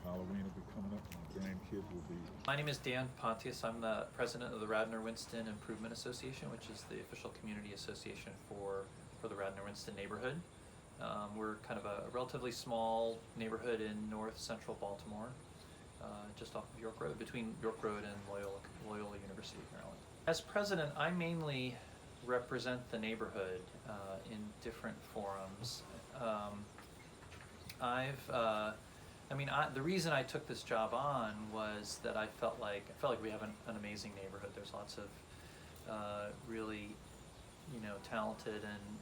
Halloween will be coming up. My grandkids will be. My name is Dan Pontius. I'm the president of the Radnor-Winston Improvement Association, which is the official community association for the Radnor-Winston Neighborhood. We're kind of a relatively small neighborhood in North-Central Baltimore, just off of York Road, between York Road and Loyola University of Maryland. As president, I mainly represent the neighborhood in different forums. The reason I took this job on was that I felt like we have an amazing neighborhood. There's lots of really, talented and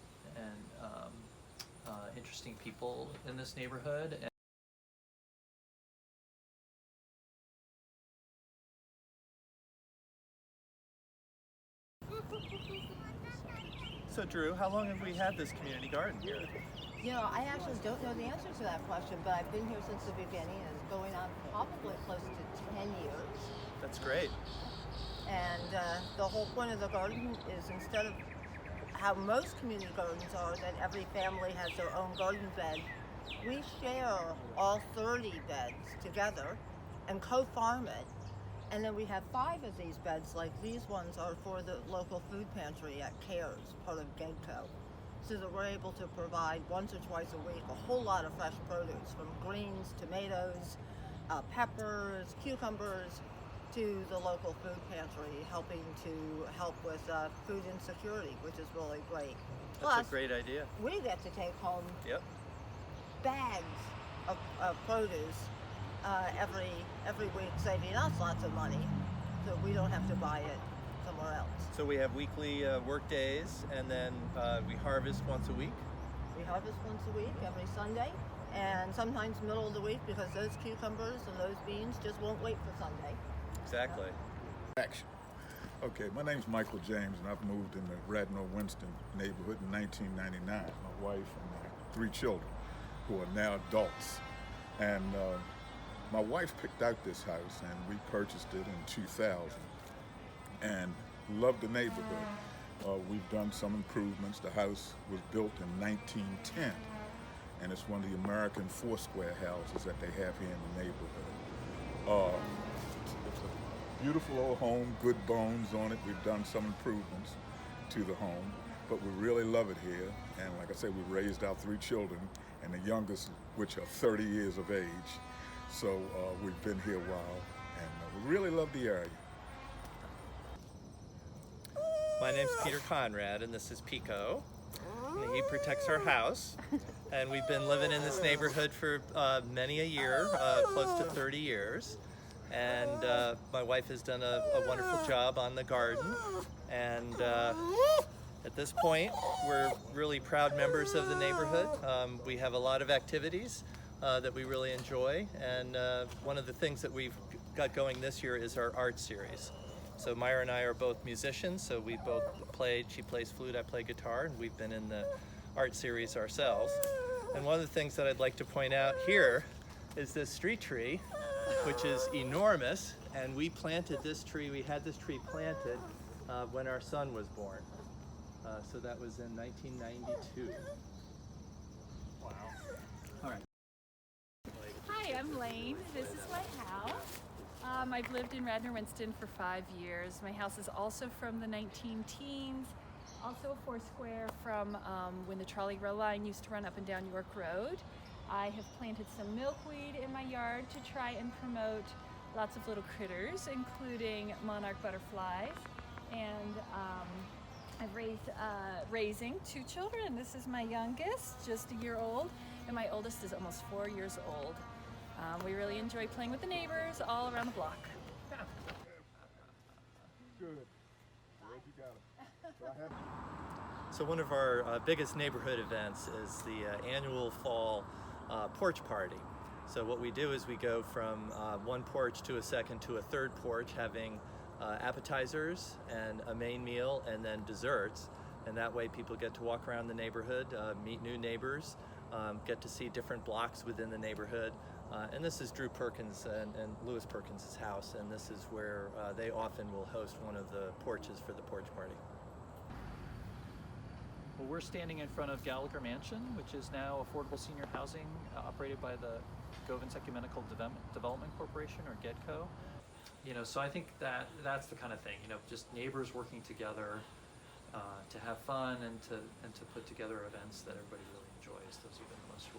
interesting people in this neighborhood. So Drew, how long have we had this community garden here? I actually don't know the answer to that question, but I've been here since the beginning, and it's going on probably close to 10 years. That's great. And the whole point of the garden is, instead of how most community gardens are, that every family has their own garden bed, we share all 30 beds together and co-farm it. And then we have 5 of these beds, like these ones are for the local food pantry at CARES, part of GEDCO. So that we're able to provide once or twice a week a whole lot of fresh produce, from greens, tomatoes, peppers, cucumbers, to the local food pantry, helping to help with food insecurity, which is really great. That's Plus, a great idea. we get to take home Yep. bags of produce every week, saving us lots of money, so we don't have to buy it somewhere else. So we have weekly work days, and then we harvest once a week? We harvest once a week, every Sunday, and sometimes middle of the week, because those cucumbers and those beans just won't wait for Sunday. Exactly. Action. Okay, my name's Michael James, and I've moved in the Radnor-Winston neighborhood in 1999. My wife and my 3 children, who are now adults. And my wife picked out this house, and we purchased it in 2000. And loved the neighborhood. We've done some improvements. The house was built in 1910, and it's one of the American 4-square houses that they have here in the neighborhood. It's a beautiful old home, good bones on it. We've done some improvements to the home, but we really love it here. And like I said, we raised our 3 children, and the youngest, which are 30 years of age. So we've been here a while, and we really love the area. My name's Peter Conrad, and this is Pico. And he protects our house. And we've been living in this neighborhood for many a year, close to 30 years. And my wife has done a wonderful job on the garden. And at this point, we're really proud members of the neighborhood. We have a lot of activities that we really enjoy. And one of the things that we've got going this year is our art series. So Myra and I are both musicians, so we both played. She plays flute, I play guitar, and we've been in the art series ourselves. And one of the things that I'd like to point out here is this street tree, which is enormous, and we planted this tree, we had this tree planted when our son was born. So that was in 1992. Wow. All right. Hi, I'm Lane. This is my house. I've lived in Radnor-Winston for 5 years. My house is also from the 19-teens, also a 4-square from when the trolley rail line used to run up and down York Road. I have planted some milkweed in my yard to try and promote lots of little critters, including monarch butterflies. And I've raising 2 children. This is my youngest, just a year old, and my oldest is almost 4 years old. We really enjoy playing with the neighbors all around the block. Good. Glad you got it. So one of our biggest neighborhood events is the annual fall porch party. So what we do is we go from one porch to a second to a third porch, having appetizers and a main meal and then desserts. And that way people get to walk around the neighborhood, meet new neighbors, get to see different blocks within the neighborhood. And this is Drew Perkins and Louis Perkins' house, and this is where they often will host one of the porches for the porch party. Well, we're standing in front of Gallagher Mansion, which is now affordable senior housing operated by the Govans Ecumenical Development Corporation, or GEDCO. You know, so I think that's the kind of thing, you know, just neighbors working together to have fun and to put together events that everybody really enjoys. Those have been the most